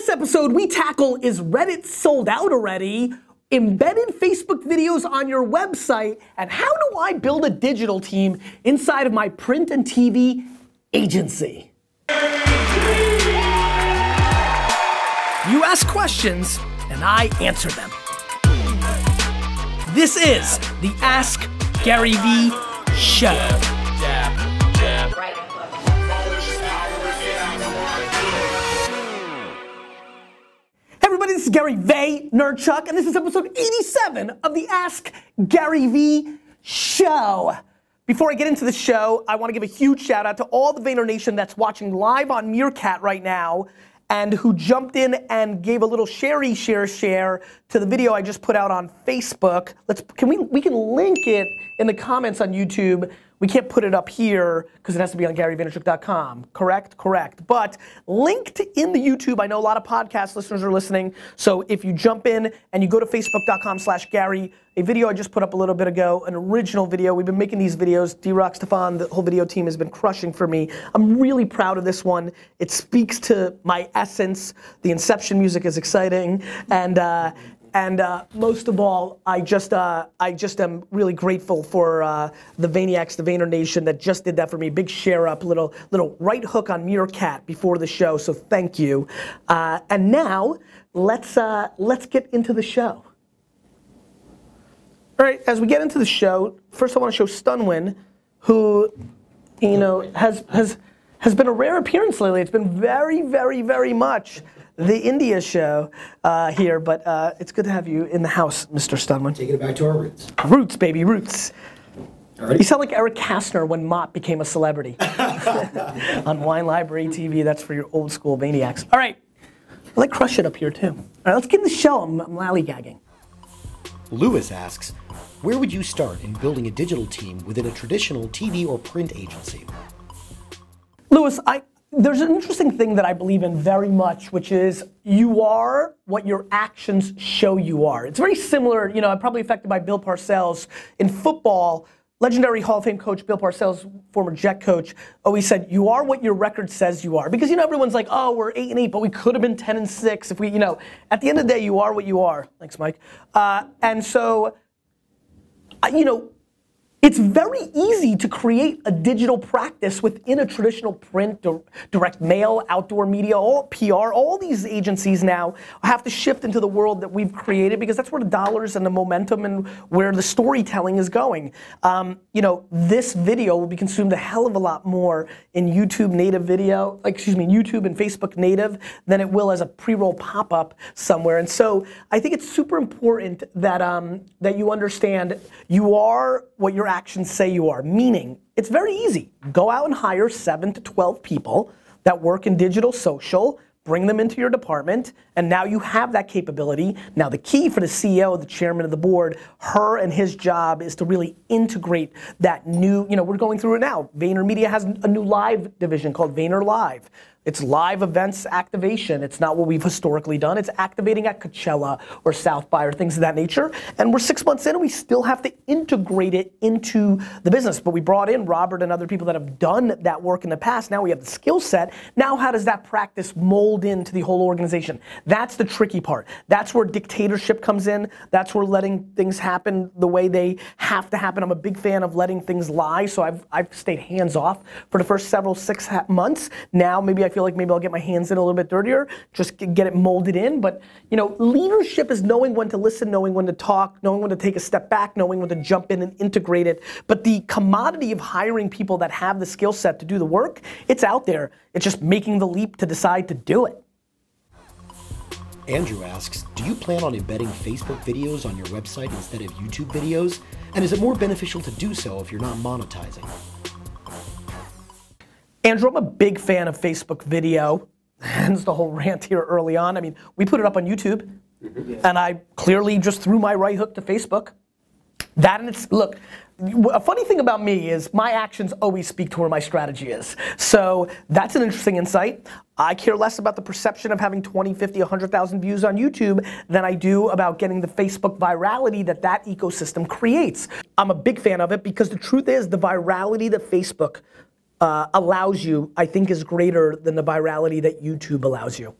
this episode, we tackle, is Reddit sold out already? Embedded Facebook videos on your website, and how do I build a digital team inside of my print and TV agency? You ask questions, and I answer them. This is the Ask Gary V Show. This is Gary Vaynerchuk, and this is episode 87 of the Ask Gary V Show. Before I get into the show, I want to give a huge shout out to all the Vayner Nation that's watching live on Meerkat right now and who jumped in and gave a little share to the video I just put out on Facebook. We can link it in the comments on YouTube. We can't put it up here because it has to be on GaryVaynerchuk.com. Correct? Correct. But linked in the YouTube, I know a lot of podcast listeners are listening, so if you jump in and you go to Facebook.com/Gary, a video I just put up a little bit ago, an original video. We've been making these videos. D-Rock, Stefan, the whole video team has been crushing for me. I'm really proud of this one. It speaks to my essence. The Inception music is exciting, and most of all, I just am really grateful for the Vayniacs, the Vayner Nation that just did that for me. Big share up, little right hook on Meerkat before the show. So thank you. And now let's get into the show. All right, as we get into the show, first I want to show Stunwin, who has been a rare appearance lately. It's been very, very, very much the India show here, but it's good to have you in the house, Mr. Stunwin. Taking it back to our roots. Roots, baby, roots. Alrighty. You sound like Eric Kastner when Mott became a celebrity. On Wine Library TV, that's for your old school Vayniacs. All right, I like crush it up here too. All right, let's get in the show. I'm lollygagging. Lewis asks, where would you start in building a digital team within a traditional TV or print agency? Lewis, there's an interesting thing that I believe in very much, which is you are what your actions show you are. It's very similar, probably affected by Bill Parcells. In football, legendary Hall of Fame coach Bill Parcells, former Jet coach, always said, you are what your record says you are. Because everyone's like, oh, we're 8-8, but we could have been 10-6 if we, at the end of the day, you are what you are. Thanks, Mike. And so, it's very easy to create a digital practice within a traditional print, direct mail, outdoor media, all PR. All these agencies now have to shift into the world that we've created because that's where the dollars and the momentum and where the storytelling is going. This video will be consumed a hell of a lot more in YouTube native video, YouTube and Facebook native than it will as a pre-roll pop-up somewhere. And so I think it's super important that that you understand you are what your actions say you are, meaning it's very easy. Go out and hire 7 to 12 people that work in digital social, bring them into your department, and now you have that capability. Now the key for the CEO, the chairman of the board, her and his job is to really integrate that new, we're going through it now. VaynerMedia has a new live division called Vayner Live. It's live events activation. It's not what we've historically done. It's activating at Coachella or South by or things of that nature. And we're 6 months in and we still have to integrate it into the business. But we brought in Robert and other people that have done that work in the past. Now we have the skill set. Now how does that practice mold into the whole organization? That's the tricky part. That's where dictatorship comes in. That's where letting things happen the way they have to happen. I'm a big fan of letting things lie. So I've stayed hands off for the first 6 months. Now maybe I feel like maybe I'll get my hands in a little bit dirtier, just get it molded in. But leadership is knowing when to listen, knowing when to talk, knowing when to take a step back, knowing when to jump in and integrate it. But the commodity of hiring people that have the skill set to do the work, it's out there. It's just making the leap to decide to do it. Andrew asks, do you plan on embedding Facebook videos on your website instead of YouTube videos? And is it more beneficial to do so if you're not monetizing? Andrew, I'm a big fan of Facebook video, hence the whole rant here early on. I mean, we put it up on YouTube, and I clearly just threw my right hook to Facebook. That and it's, look, a funny thing about me is my actions always speak to where my strategy is. So that's an interesting insight. I care less about the perception of having 20, 50, 100,000 views on YouTube than I do about getting the Facebook virality that ecosystem creates. I'm a big fan of it because the truth is the virality that Facebook allows you, I think, is greater than the virality that YouTube allows you.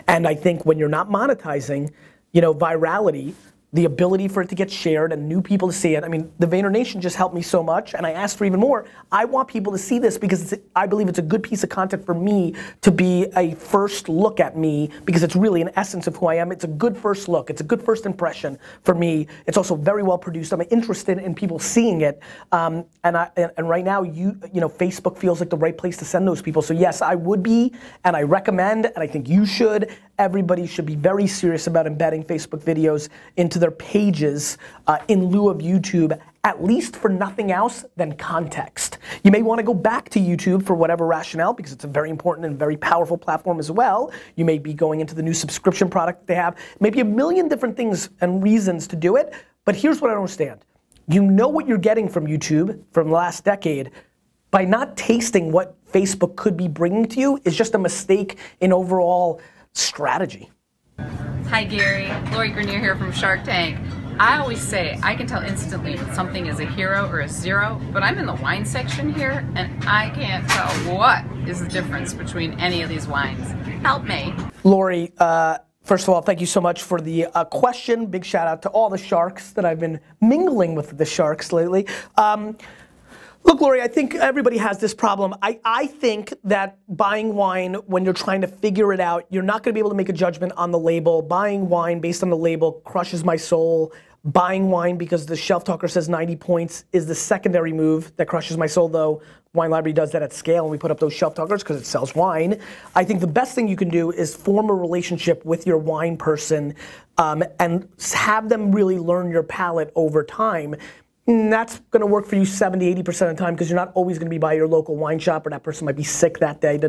And I think when you're not monetizing, you know, virality, the ability for it to get shared and new people to see it. I mean, the Vayner Nation just helped me so much, and I asked for even more. I want people to see this because I believe it's a good piece of content for me to be a first look at me, because it's really an essence of who I am. It's a good first look. It's a good first impression for me. It's also very well produced. I'm interested in people seeing it, and right now, you know, Facebook feels like the right place to send those people. So yes, I would be, and I recommend, and I think you should. Everybody should be very serious about embedding Facebook videos into their pages in lieu of YouTube, at least for nothing else than context. You may want to go back to YouTube for whatever rationale, because it's a very important and very powerful platform as well. You may be going into the new subscription product they have. Maybe a million different things and reasons to do it, but here's what I don't understand. You know what you're getting from YouTube from the last decade. By not tasting what Facebook could be bringing to you is just a mistake in overall strategy. Hi Gary, Lori Grenier here from Shark Tank. I always say I can tell instantly when something is a hero or a zero, but I'm in the wine section here and I can't tell what is the difference between any of these wines. Help me. Lori, first of all, thank you so much for the question. Big shout out to all the sharks that I've been mingling with the sharks lately. Look, Lori, I think everybody has this problem. I think that buying wine, when you're trying to figure it out, you're not gonna be able to make a judgment on the label. Buying wine based on the label crushes my soul. Buying wine because the shelf talker says 90 points is the secondary move that crushes my soul, though Wine Library does that at scale and we put up those shelf talkers because it sells wine. I think the best thing you can do is form a relationship with your wine person and have them really learn your palate over time. And that's gonna work for you 70, 80% of the time, because you're not always gonna be by your local wine shop, or that person might be sick that day,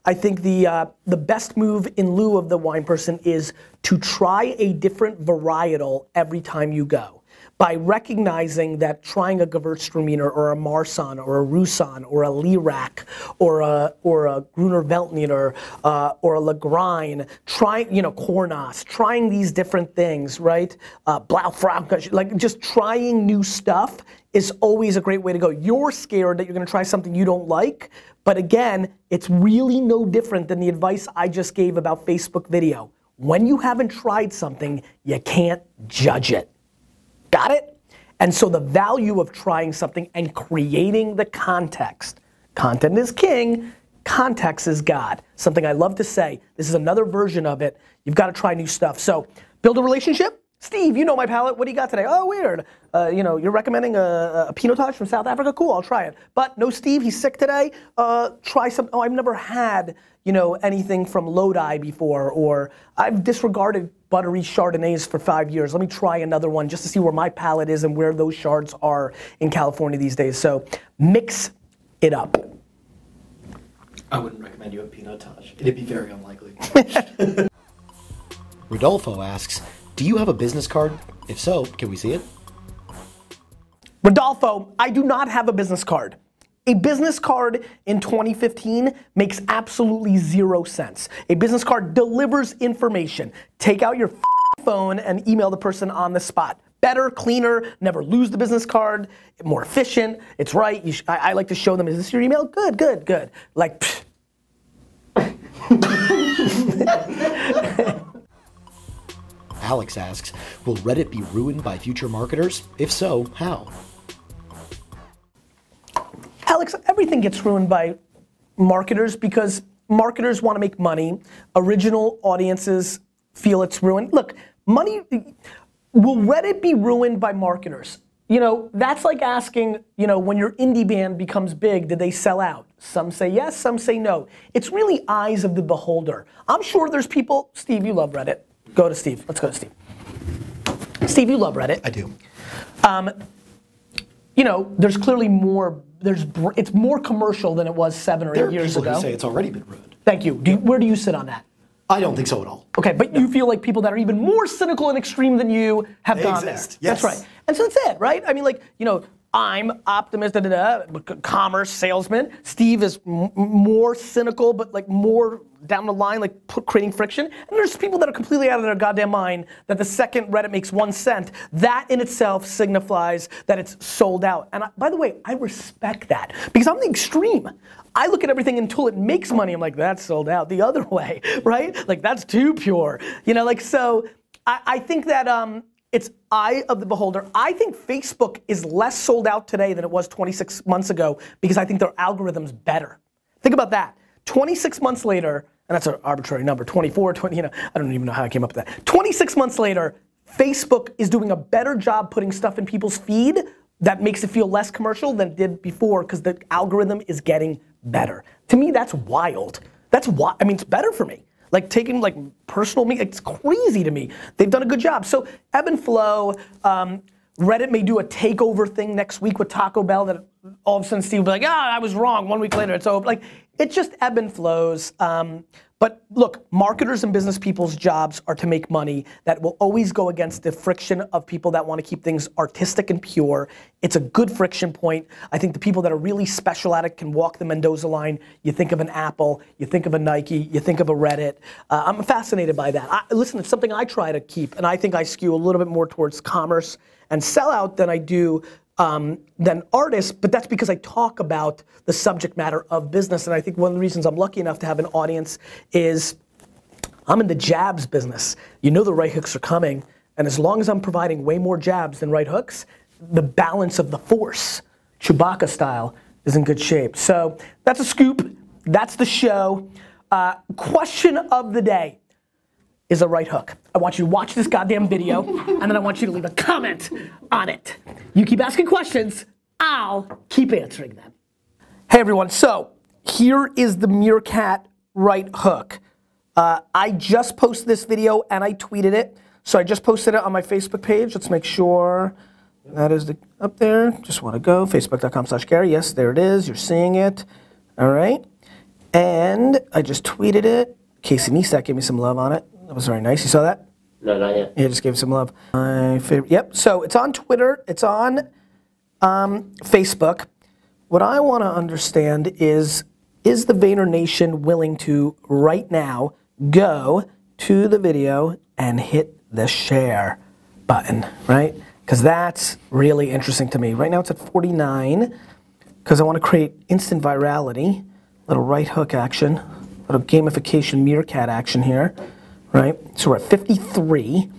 I think the best move in lieu of the wine person is to try a different varietal every time you go. By recognizing that trying a Gewürztraminer or a Marsanne or a Roussanne or a Lirac or a Gruner Veltliner or a Lagrine, trying, you know, Cornas, trying these different things, right? Blaufrauch, like just trying new stuff is always a great way to go. You're scared that you're gonna try something you don't like, but again, it's really no different than the advice I just gave about Facebook video. When you haven't tried something, you can't judge it. Got it? And so the value of trying something and creating the context. Content is king, context is God. Something I love to say. This is another version of it. You've got to try new stuff. So build a relationship. Steve, you know my palate. What do you got today? Oh, weird. You know, you're recommending a Pinotage from South Africa? Cool, I'll try it. But no Steve, he's sick today. Try some, oh, I've never had, you know, anything from Lodi before, or I've disregarded buttery Chardonnays for 5 years. Let me try another one just to see where my palate is and where those shards are in California these days. So mix it up. I wouldn't recommend you a Pinotage. It'd be very unlikely. Rodolfo asks, do you have a business card? If so, can we see it? Rodolfo, I do not have a business card. A business card in 2015 makes absolutely 0 sense. A business card delivers information. Take out your phone and email the person on the spot. Better, cleaner, never lose the business card, more efficient, it's right. I like to show them, is this your email? Good, good, good. Like, Alex asks, will Reddit be ruined by future marketers? If so, how? Alex, everything gets ruined by marketers because marketers want to make money. Original audiences feel it's ruined. Look, money, will Reddit be ruined by marketers? You know, that's like asking, you know, when your indie band becomes big, did they sell out? Some say yes, some say no. It's really eyes of the beholder. I'm sure there's people, Steve, you love Reddit. Go to Steve, let's go to Steve. Steve, you love Reddit. I do. You know, there's clearly more, it's more commercial than it was 7 or 8 years ago. There are people who say it's already been ruined. Thank you. Where do you sit on that? I don't think so at all. Okay, but no. You feel like people that are even more cynical and extreme than you have gone there. Yes. That's right. And so that's it, right? I mean, like, you know, I'm optimistic, commerce salesman. Steve is more cynical, but like more down the line, like creating friction. And there's people that are completely out of their goddamn mind that the second Reddit makes 1 cent, that in itself signifies that it's sold out. And by the way, I respect that because I'm the extreme. I look at everything until it makes money. I'm like, that's sold out. The other way, right? Like that's too pure. You know, like so. I think that it's eye of the beholder. I think Facebook is less sold out today than it was 26 months ago because I think their algorithm's better. Think about that. 26 months later, and that's an arbitrary number, 24, 20, you know, I don't even know how I came up with that. 26 months later, Facebook is doing a better job putting stuff in people's feed that makes it feel less commercial than it did before because the algorithm is getting better. To me, that's wild. That's why, I mean, it's better for me. Like taking like personal me, it's crazy to me. They've done a good job. So ebb and flow, Reddit may do a takeover thing next week with Taco Bell that all of a sudden Steve will be like, I was wrong. 1 week later, it's over. Like, it's just ebb and flows. But look, marketers and business people's jobs are to make money. That will always go against the friction of people that want to keep things artistic and pure. It's a good friction point. I think the people that are really special at it can walk the Mendoza line. You think of an Apple, you think of a Nike, you think of a Reddit. I'm fascinated by that. Listen, it's something I try to keep, and I think I skew a little bit more towards commerce and sellout than I do than artists, but that's because I talk about the subject matter of business, and I think one of the reasons I'm lucky enough to have an audience is I'm in the jabs business. You know the right hooks are coming, and as long as I'm providing way more jabs than right hooks, the balance of the force, Chewbacca style, is in good shape. So that's a scoop. That's the show. Question of the day is a right hook. I want you to watch this goddamn video, and then I want you to leave a comment on it. You keep asking questions, I'll keep answering them. Hey everyone, so here is the Meerkat right hook. I just posted this video and I tweeted it. So I just posted it on my Facebook page. Let's make sure that is up there. Just want to go, facebook.com/Gary. Yes, there it is, you're seeing it. All right, and I just tweeted it. Casey Neistat gave me some love on it. That was very nice. You saw that? No, not yet. Yeah, just gave some love. My favorite. Yep. So it's on Twitter. It's on Facebook. What I want to understand is the Vayner Nation willing to right now go to the video and hit the share button, right? Because that's really interesting to me. Right now it's at 49 because I want to create instant virality, little right hook action, little gamification Meerkat action here. Right, so we're at 53.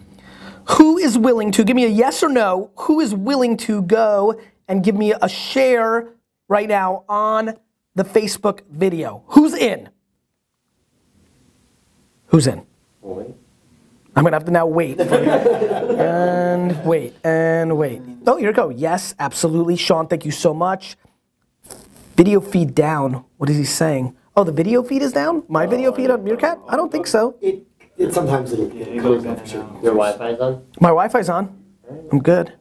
Who is willing to, give me a yes or no, who is willing to go and give me a share right now on the Facebook video? Who's in? Who's in? Wait. I'm gonna have to now wait. And wait, and wait. Oh, here we go. Yes, absolutely. Sean, thank you so much. Video feed down. What is he saying? Oh, the video feed is down? My video feed on Meerkat? I don't think so. Sometimes it'll goes down. Your Wi-Fi's on? My Wi-Fi's on. I'm good.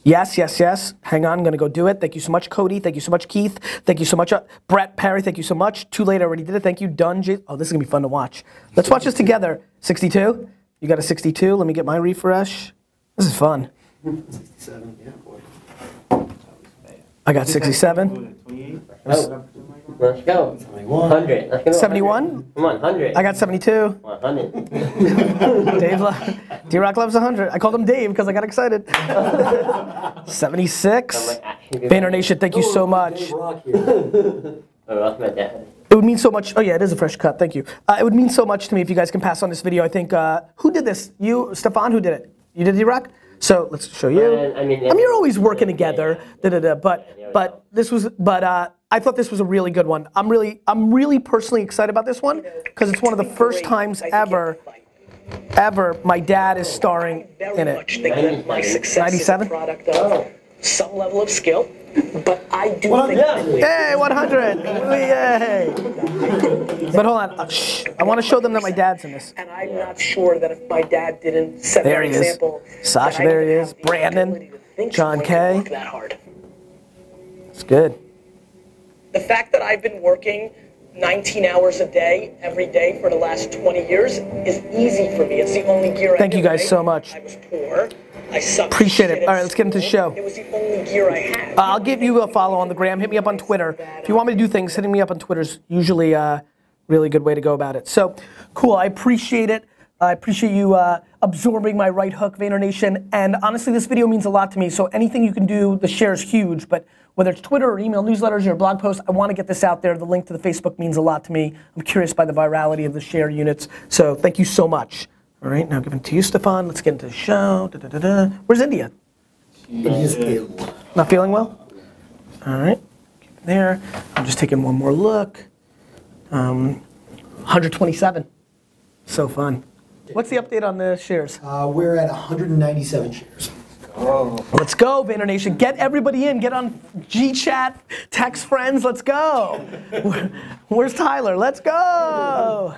Yes, yes, yes. Hang on, I'm gonna go do it. Thank you so much, Cody. Thank you so much, Keith. Thank you so much, Brett Perry. Thank you so much. Too late, I already did it. Thank you, Dunn. Oh, this is gonna be fun to watch. Let's watch this together. 62. You got a 62. Let me get my refresh. This is fun. 67, yeah, boy. I got 67. Oh, let's go. 100. Let's go. 71. Come on, 100. I got 72. 100. D-Rock loves 100. I called him Dave because I got excited. 76. Vayner Nation, thank you so much. Oh, that's my dad. It would mean so much. Oh yeah, it is a fresh cut. Thank you. It would mean so much to me if you guys can pass on this video. I think who did this? You, Stefan. Who did it? You did D-Rock. So let's show you. I mean, you're always working together. But this was. I thought this was a really good one. I'm really personally excited about this one because it's one of the first times ever my dad is starring in it. My success is a product of some level of skill, but I do think. Hey, 100! Yay! But hold on, I want to show them that my dad's in this. And I'm not sure that if my dad didn't set that example. Sasha, there he is. Brandon, John K. That hard. It's good. The fact that I've been working 19 hours a day, every day for the last 20 years is easy for me. It's the only gear I Thank you guys so much. I was poor. I sucked. Appreciate shit it. at All right, let's get into the show. It was the only gear I had. I'll give you a follow on the gram. Hit me up on Twitter. If you want me to do things, hitting me up on Twitter is usually a really good way to go about it. So, cool. I appreciate it. I appreciate you absorbing my right hook, VaynerNation. And honestly, this video means a lot to me. So anything you can do, the share is huge. But whether it's Twitter or email newsletters or blog posts, I want to get this out there. The link to the Facebook means a lot to me. I'm curious by the virality of the share units. So thank you so much. All right, now giving it to you, Stefan. Let's get into the show. Where's India? India's ill. Not feeling well? All right, keep it there. I'm just taking one more look. 127. So fun. What's the update on the shares? We're at 197 shares. Let's go, VaynerNation. Get everybody in. Get on GChat, text friends. Let's go. Where's Tyler? Let's go.